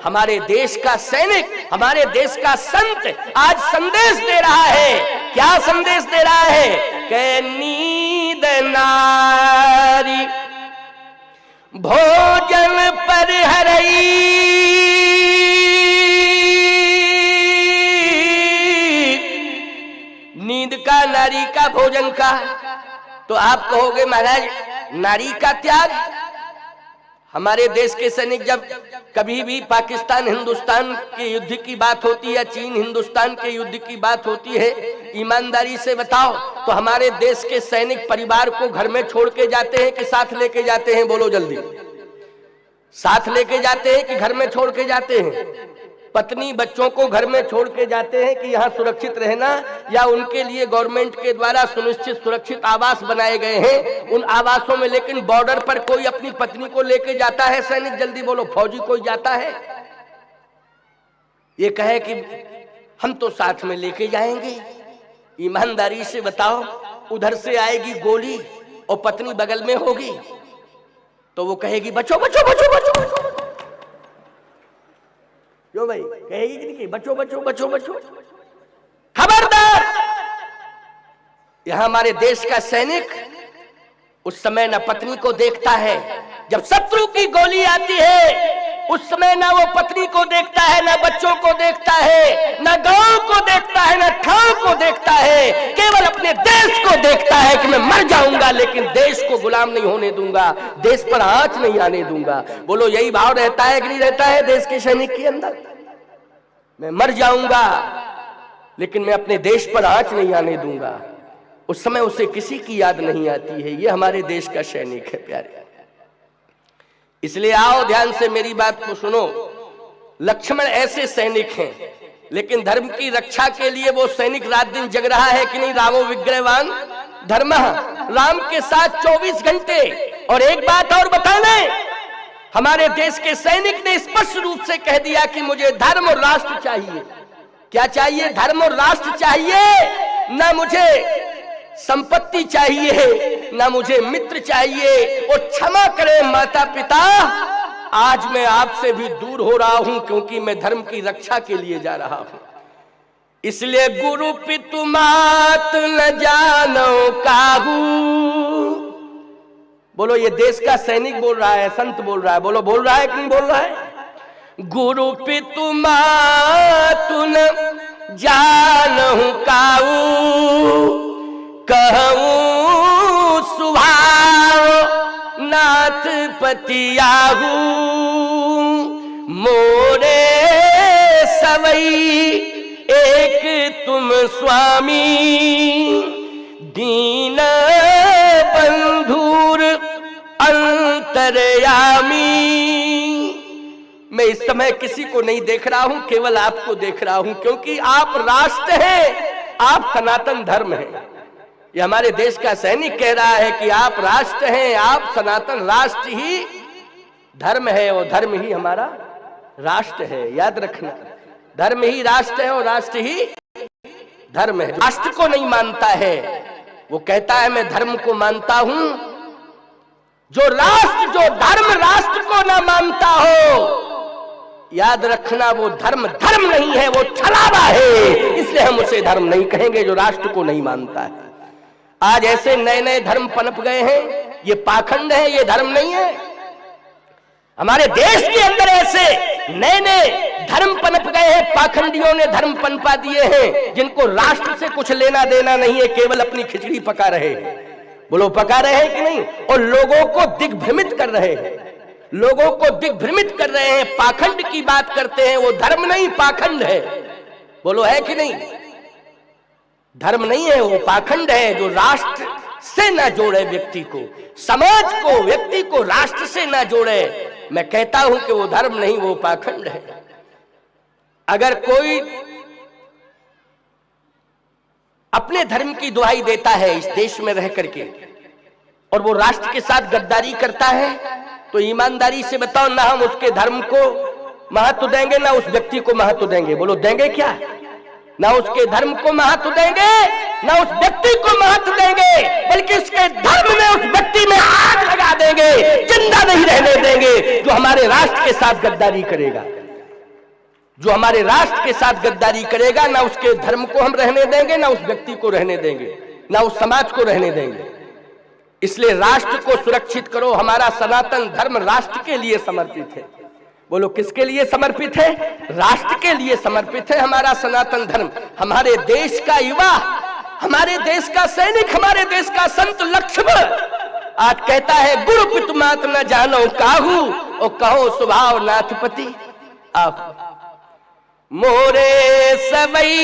हमारे देश का सैनिक, हमारे देश का संत आज संदेश दे रहा है। क्या संदेश दे रहा है? कि नींद नारी भोजन पर हरई, नींद का, नारी का, भोजन का। तो आप कहोगे महाराज नारी का त्याग? हमारे देश के सैनिक जब कभी भी पाकिस्तान हिंदुस्तान के युद्ध की बात होती है, चीन हिंदुस्तान के युद्ध की बात होती है, ईमानदारी से बताओ तो हमारे देश के सैनिक परिवार को घर में छोड़ के जाते हैं कि साथ लेके जाते हैं? बोलो जल्दी। साथ लेके जाते हैं कि घर में छोड़ के जाते हैं? पत्नी बच्चों को घर में छोड़ के जाते हैं कि यहाँ सुरक्षित रहना, या उनके लिए गवर्नमेंट के द्वारा सुनिश्चित सुरक्षित आवास बनाए गए हैं उन आवासों में। लेकिन बॉर्डर पर कोई अपनी पत्नी को लेके जाता है सैनिक? जल्दी बोलो। फौजी कोई जाता है? ये कहे कि हम तो साथ में लेके जाएंगे। ईमानदारी से बताओ, उधर से आएगी गोली और पत्नी बगल में होगी तो वो कहेगी बचो बचो बचो बचो बचो, जो भाई कहेगी कि नहीं, बचो बचो बचो बचो। खबरदार! यहां हमारे देश का सैनिक उस समय न पत्नी को देखता है, जब शत्रु की गोली आती है उस समय ना वो पत्नी को देखता है, ना बच्चों को देखता है, ना गांव को देखता है, ना ठाव को देखता है, केवल अपने देश को देखता है कि मैं मर जाऊंगा लेकिन देश को गुलाम नहीं होने दूंगा, देश पर आंच नहीं आने दूंगा। बोलो यही भाव रहता है कि नहीं रहता है देश के सैनिक के अंदर? मैं मर जाऊंगा लेकिन मैं अपने देश पर आंच नहीं आने दूंगा। उस समय उसे किसी की याद नहीं आती है। ये हमारे देश का सैनिक है प्यारे। इसलिए आओ ध्यान से मेरी बात को सुनो। लक्ष्मण ऐसे सैनिक हैं, लेकिन धर्म की रक्षा के लिए वो सैनिक रात दिन जग रहा है कि नहीं? रामो विग्रहवान धर्मः, राम के साथ 24 घंटे। और एक बात और बता दें, हमारे देश के सैनिक ने स्पष्ट रूप से कह दिया कि मुझे धर्म और राष्ट्र चाहिए। क्या चाहिए? धर्म और राष्ट्र चाहिए, ना मुझे संपत्ति चाहिए, ना मुझे मित्र चाहिए। और क्षमा करें माता पिता, आज मैं आपसे भी दूर हो रहा हूं क्योंकि मैं धर्म की रक्षा के लिए जा रहा हूं। इसलिए गुरु पितु मात न जानो काहू। बोलो ये देश का सैनिक बोल रहा है, संत बोल रहा है। बोलो बोल रहा है कि नहीं बोल रहा है? गुरु पितु मातु न जानहु काऊ, कहूं सुभाव नाथ पतियाहू, मोरे सवई एक तुम स्वामी, दीन बंधुर अंतर्यामी। मैं इस समय किसी को नहीं देख रहा हूं, केवल आपको देख रहा हूं, क्योंकि आप राष्ट्र हैं, आप सनातन धर्म हैं। ये हमारे देश का सैनिक कह रहा है कि आप राष्ट्र हैं, आप सनातन, राष्ट्र ही धर्म है और धर्म ही हमारा राष्ट्र है। याद रखना, धर्म ही राष्ट्र है और राष्ट्र ही धर्म है। राष्ट्र को नहीं मानता है वो कहता है मैं धर्म को मानता हूं। जो राष्ट्र, जो धर्म राष्ट्र को ना मानता हो, याद रखना वो धर्म धर्म नहीं है, वो छलावा है। इसलिए हम उसे धर्म नहीं कहेंगे जो राष्ट्र को नहीं मानता है। आज ऐसे नए नए धर्म पनप गए हैं, ये पाखंड है, ये धर्म नहीं है। हमारे देश के अंदर ऐसे नए नए धर्म पनप गए हैं, पाखंडियों ने धर्म पनपा दिए हैं, जिनको राष्ट्र से कुछ लेना देना नहीं है, केवल अपनी खिचड़ी पका रहे हैं। बोलो पका रहे हैं कि नहीं? और लोगों को दिग्भ्रमित कर रहे हैं, लोगों को दिग्भ्रमित कर रहे हैं, पाखंड की बात करते हैं। वो धर्म नहीं, पाखंड है। बोलो है कि नहीं? धर्म नहीं है, वो पाखंड है जो राष्ट्र से ना जोड़े व्यक्ति को, समाज को, व्यक्ति को राष्ट्र से ना जोड़े। मैं कहता हूं कि वो धर्म नहीं, वो पाखंड है। अगर कोई अपने धर्म की दुहाई देता है इस देश में रह करके और वो राष्ट्र के साथ गद्दारी करता है, तो ईमानदारी से बताओ, ना हम उसके धर्म को महत्व देंगे, ना उस व्यक्ति को महत्व देंगे। बोलो देंगे क्या? ना उसके धर्म को महत्व देंगे, ना उस व्यक्ति को महत्व देंगे, बल्कि उसके धर्म में, उस व्यक्ति में आग लगा देंगे, जिंदा नहीं रहने देंगे जो हमारे राष्ट्र के साथ गद्दारी करेगा। जो हमारे राष्ट्र के साथ गद्दारी करेगा, ना उसके धर्म को हम रहने देंगे, ना उस व्यक्ति को रहने देंगे, ना उस समाज को रहने देंगे। इसलिए राष्ट्र को सुरक्षित करो। हमारा सनातन धर्म राष्ट्र के लिए समर्पित है। बोलो किसके लिए समर्पित है? राष्ट्र के लिए समर्पित है हमारा सनातन धर्म। हमारे देश का युवा, हमारे देश का सैनिक, हमारे देश का संत लक्ष्मण आज कहता है, गुरु पितु मात न जानो काहू और कहो स्वभाव नाथपति। आप मोरे सबई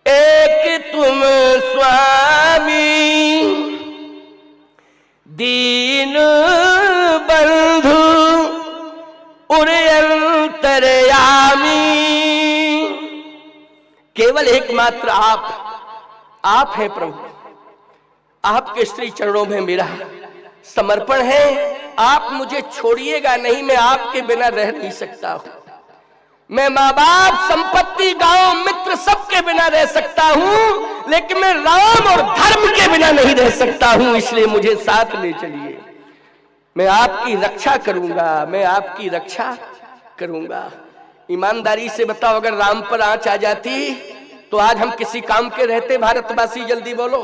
एक तुम स्वामी, दीन बंधु उरे अंतरयामी। केवल एकमात्र आप हैं प्रभु। आपके श्री चरणों में मेरा समर्पण है। आप मुझे छोड़िएगा नहीं, मैं आपके बिना रह नहीं सकता हूं। मैं माँ बाप, संपत्ति, गांव, मित्र सबके बिना रह सकता हूं, लेकिन मैं राम और धर्म के बिना नहीं रह सकता हूं। इसलिए मुझे साथ ले चलिए। मैं आपकी रक्षा करूंगा, मैं आपकी रक्षा करूंगा। ईमानदारी से बताओ, अगर राम पर आंच आ जाती तो आज हम किसी काम के रहते? भारतवासी जल्दी बोलो।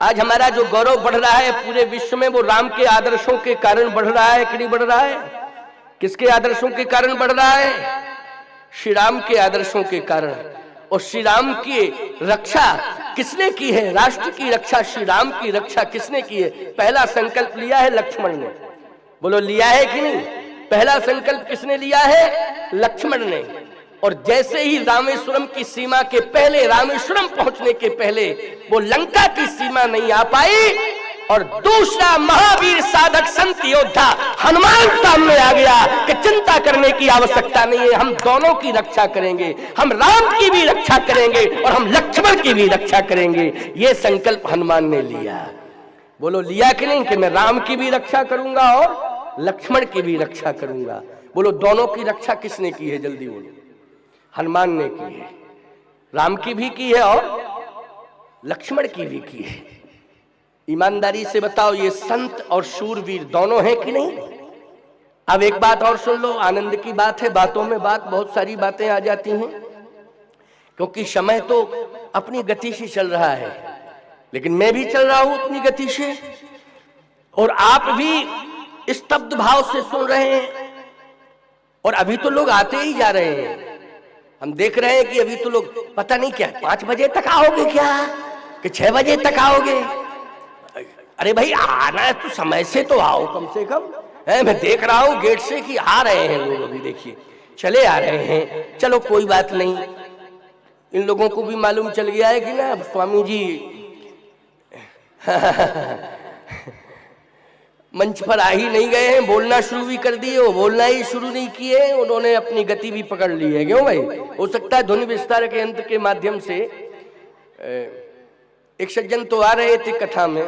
आज हमारा जो गौरव बढ़ रहा है पूरे विश्व में, वो राम के आदर्शों के कारण बढ़ रहा है कि नहीं बढ़ रहा है? किसके आदर्शों के कारण बढ़ रहा है? श्री राम के आदर्शों के कारण। और श्री राम की रक्षा किसने की है? राष्ट्र की रक्षा, श्री राम की रक्षा किसने की है? पहला संकल्प लिया है लक्ष्मण ने। बोलो लिया है कि नहीं? पहला संकल्प किसने लिया है? लक्ष्मण ने। और जैसे ही रामेश्वरम की सीमा के पहले, रामेश्वरम पहुंचने के पहले वो लंका की सीमा नहीं आ पाई, और दूसरा महावीर साधक संत योद्धा हनुमान सामने आ गया कि चिंता करने की आवश्यकता नहीं है, हम दोनों की रक्षा करेंगे। हम राम की भी रक्षा करेंगे और हम लक्ष्मण की भी रक्षा करेंगे। ये संकल्प हनुमान ने लिया। बोलो लिया कि नहीं? कि मैं राम की भी रक्षा करूंगा और लक्ष्मण की भी रक्षा करूंगा। बोलो दोनों की रक्षा किसने की है? जल्दी बोलो। हनुमान ने की है। राम की भी की है और लक्ष्मण की भी की है। ईमानदारी से बताओ, ये संत और शूरवीर दोनों हैं कि नहीं? अब एक बात और सुन लो, आनंद की बात है। बातों में बात, बहुत सारी बातें आ जाती हैं, क्योंकि समय तो अपनी गति से चल रहा है, लेकिन मैं भी चल रहा हूं अपनी गति से, और आप भी स्तब्ध भाव से सुन रहे हैं। और अभी तो लोग आते ही जा रहे हैं। हम देख रहे हैं कि अभी तो लोग पता नहीं क्या 5 बजे तक आओगे क्या, कि 6 बजे तक आओगे? अरे भाई आना है तो समय से तो आओ कम से कम। मैं देख रहा हूं गेट से कि आ रहे हैं लोग, अभी देखिए चले आ रहे हैं। चलो कोई बात नहीं, इन लोगों को भी मालूम चल गया है कि ना स्वामी जी मंच पर आ ही नहीं गए हैं, बोलना शुरू भी कर दिए। वो बोलना ही शुरू नहीं किए, उन्होंने अपनी गति भी पकड़ ली है। क्यों भाई? हो सकता है ध्वनि विस्तारक यंत्र के माध्यम से एक सज्जन तो आ रहे थे कथा में,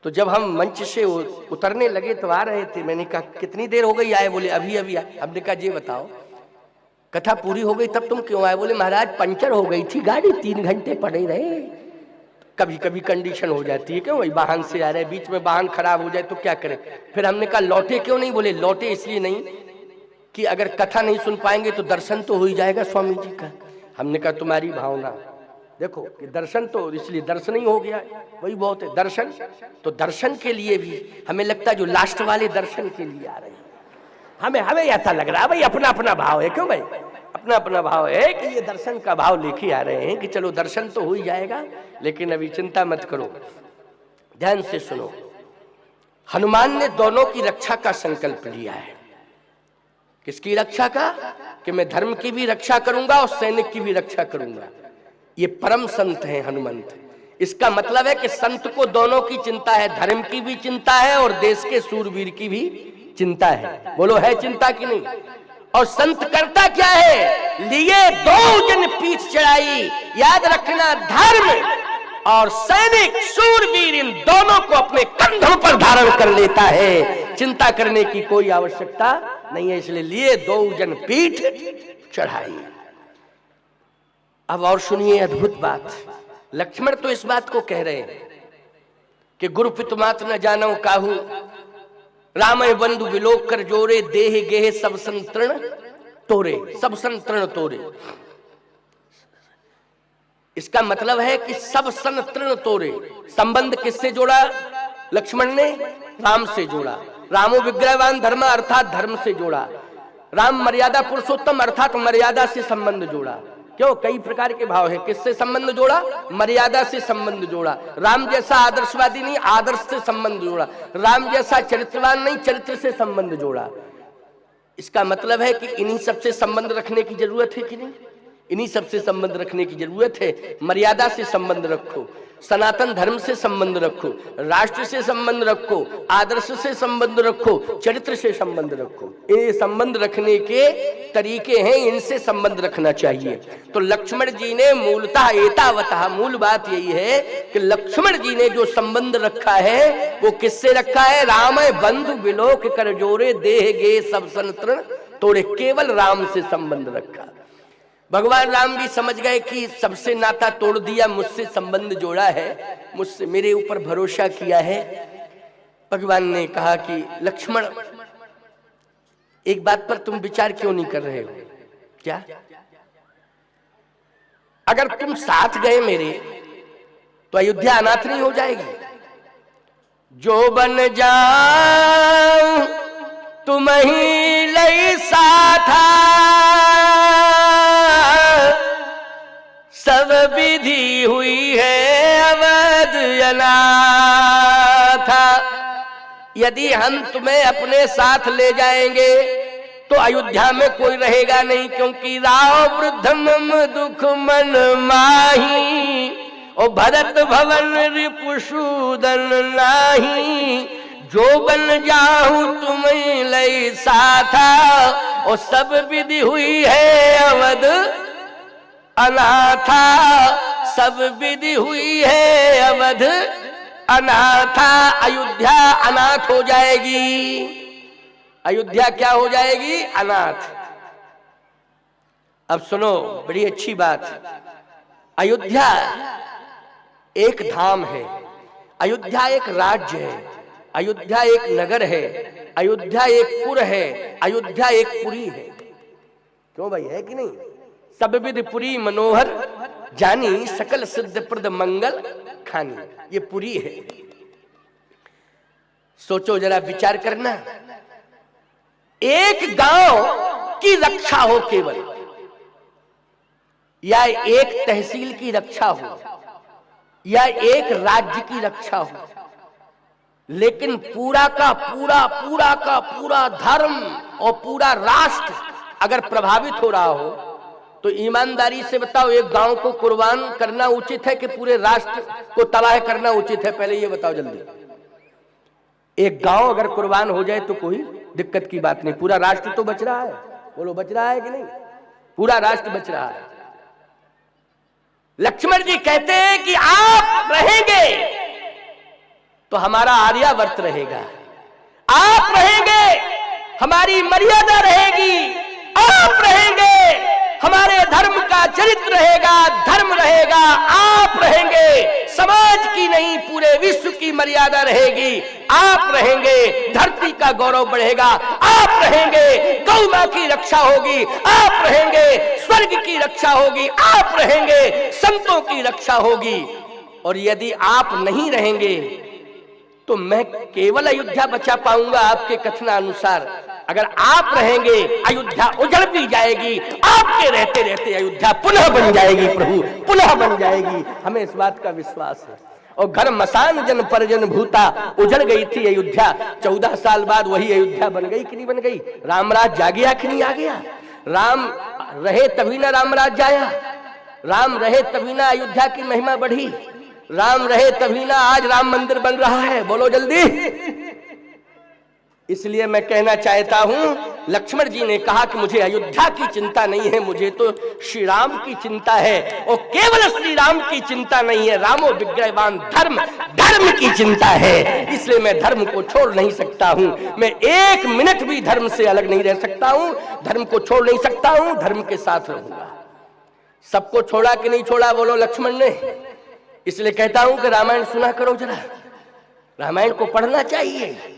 तो जब हम मंच से उतरने लगे तो आ रहे थे। मैंने कहा कितनी देर हो गई आए? बोले अभी अभी आए। हमने कहा जी बताओ, कथा पूरी हो गई तब तुम क्यों आए? बोले महाराज पंचर हो गई थी गाड़ी, 3 घंटे पड़े रहे। कभी कभी कंडीशन हो जाती है। क्यों भाई? वाहन से आ रहे, बीच में वाहन खराब हो जाए तो क्या करें? फिर हमने कहा लौटे क्यों नहीं? बोले लौटे इसलिए नहीं कि अगर कथा नहीं सुन पाएंगे तो दर्शन तो हो ही जाएगा स्वामी जी का। हमने कहा तुम्हारी भावना देखो कि दर्शन तो इसलिए दर्शन ही हो गया, वही बहुत है। दर्शन तो दर्शन के लिए भी हमें लगता है जो लास्ट वाले दर्शन के लिए आ रहे हैं, हमें ऐसा लग रहा है भाई अपना अपना भाव है। क्यों भाई? अपना अपना भाव है कि ये दर्शन का भाव लेके आ रहे हैं कि चलो दर्शन तो हो ही जाएगा। लेकिन अभी चिंता मत करो, ध्यान से सुनो। हनुमान ने दोनों की रक्षा का संकल्प लिया है। किसकी रक्षा का? कि मैं धर्म की भी रक्षा करूंगा और सैनिक की भी रक्षा करूंगा। ये परम संत हैं हनुमंत। इसका मतलब है कि संत को दोनों की चिंता है, धर्म की भी चिंता है और देश के सूरवीर की भी चिंता है। बोलो है चिंता की नहीं? और संत करता क्या है? लिए 2 जन पीठ चढ़ाई। याद रखना, धर्म और सैनिक शूरवीर इन दोनों को अपने कंधों पर धारण कर लेता है। चिंता करने की कोई आवश्यकता नहीं है। इसलिए लिए 2 जन पीठ चढ़ाई। अब और सुनिए अद्भुत बात। लक्ष्मण तो इस बात को कह रहे हैं कि गुरु पितु मात न जानो काहू, रामय बंधु विलोक कर जोरे, देह गेह सब संतृण तोरे, सब संतृण तोरे। इसका मतलब है कि सब संतृण तोरे। संबंध किससे जोड़ा? लक्ष्मण ने राम से जोड़ा। रामो विग्रहवान धर्म अर्थात धर्म से जोड़ा। राम मर्यादा पुरुषोत्तम अर्थात मर्यादा से संबंध जोड़ा। क्यों? कई प्रकार के भाव हैं। किससे संबंध जोड़ा? मर्यादा से संबंध जोड़ा। राम जैसा आदर्शवादी नहीं, आदर्श से संबंध जोड़ा। राम जैसा चरित्रवान नहीं, चरित्र से संबंध जोड़ा। इसका मतलब है कि इन्हीं सबसे संबंध रखने की जरूरत है कि नहीं? इन्हीं सबसे संबंध रखने की जरूरत है। मर्यादा से संबंध रखो, सनातन धर्म से संबंध रखो, राष्ट्र से संबंध रखो, आदर्श से संबंध रखो, चरित्र से संबंध रखो। ये संबंध रखने के तरीके हैं, इनसे संबंध रखना चाहिए। तो लक्ष्मण जी ने मूलतः एतावतः, मूल बात यही है कि लक्ष्मण जी ने जो संबंध रखा है वो किससे रखा है? रामय बंधु विलोक कर जोरे, देह गे सब संतृण तोड़े। केवल राम से संबंध रखा। भगवान राम भी समझ गए कि सबसे नाता तोड़ दिया, मुझसे संबंध जोड़ा है, मुझसे मेरे ऊपर भरोसा किया है। भगवान ने कहा कि लक्ष्मण, एक बात पर तुम विचार क्यों नहीं कर रहे हो? क्या? अगर तुम साथ गए मेरे तो अयोध्या अनाथ नहीं हो जाएगी? जो बन जाऊं तुम ही लई साथा, सब विधि हुई है अवध अनाथा। यदि हम तुम्हें अपने साथ ले जाएंगे तो अयोध्या में कोई रहेगा नहीं, क्योंकि राव वृद्धम दुख मन माही, और भरत भवन रिपुसूदन नाही। जो बन जाऊं तुम्हें लई साथा, और सब विधि हुई है अवध अनाथा, सब विधि हुई है अवध अनाथा। अयोध्या अनाथ हो जाएगी। अयोध्या क्या हो जाएगी? अनाथ। अब सुनो बड़ी अच्छी बात। अयोध्या एक धाम है, अयोध्या एक राज्य है, अयोध्या एक नगर है, अयोध्या एक पुर है, अयोध्या एक पुरी है। क्यों भाई, है कि नहीं? सब विधि पुरी मनोहर जानी, सकल सिद्ध प्रद मंगल खानी। ये पुरी है। सोचो जरा, विचार करना। एक गांव की रक्षा हो केवल, या एक तहसील की रक्षा हो, या एक राज्य की रक्षा हो, लेकिन पूरा का पूरा धर्म और पूरा राष्ट्र अगर प्रभावित हो रहा हो, तो ईमानदारी से बताओ, एक गांव को कुर्बान करना उचित है कि पूरे राष्ट्र को तबाह करना उचित है? पहले ये बताओ जल्दी। एक गांव अगर कुर्बान हो जाए तो कोई दिक्कत की बात नहीं, पूरा राष्ट्र तो बच रहा है। बोलो, बच रहा है कि नहीं? पूरा राष्ट्र बच रहा है। लक्ष्मण जी कहते हैं कि आप रहेंगे तो हमारा आर्यावर्त रहेगा, आप रहेंगे हमारी मर्यादा रहेगी, आप रहेंगे हमारे धर्म का चरित्र रहेगा, धर्म रहेगा, आप रहेंगे, समाज की नहीं पूरे विश्व की मर्यादा रहेगी, आप रहेंगे, धरती का गौरव बढ़ेगा, आप रहेंगे, गौ मां की रक्षा होगी, आप रहेंगे, स्वर्ग की रक्षा होगी, आप रहेंगे, संतों की रक्षा होगी। और यदि आप नहीं रहेंगे तो मैं केवल अयोध्या बचा पाऊंगा आपके कथनानुसार। अगर आप रहेंगे अयोध्या उजड़ भी जाएगी, आपके रहते रहते अयोध्या पुनः बन जाएगी, प्रभु पुनः बन जाएगी। हमें इस बात का विश्वास है। और घर मसान जन परजन भूता, उजड़ गई थी अयोध्या, 14 साल बाद वही अयोध्या बन गई कि नहीं बन गई? रामराज जा गया कि नहीं आ गया? राम रहे तभी ना रामराज जाया, राम रहे तभी ना अयोध्या की महिमा बढ़ी, राम रहे तभी ना आज राम मंदिर बन रहा है। बोलो जल्दी। इसलिए मैं कहना चाहता हूं, लक्ष्मण जी ने कहा कि मुझे अयोध्या की चिंता नहीं है, मुझे तो श्री राम की चिंता है। और केवल श्री राम की चिंता नहीं है, रामो विग्रहवान धर्म, धर्म की चिंता है। इसलिए मैं धर्म को छोड़ नहीं सकता हूं, मैं एक मिनट भी धर्म से अलग नहीं रह सकता हूं, धर्म को छोड़ नहीं सकता हूं, धर्म के साथ रहूंगा। सबको छोड़ा कि नहीं छोड़ा? बोलो लक्ष्मण ने। इसलिए कहता हूं कि रामायण सुना करो जरा, रामायण को पढ़ना चाहिए।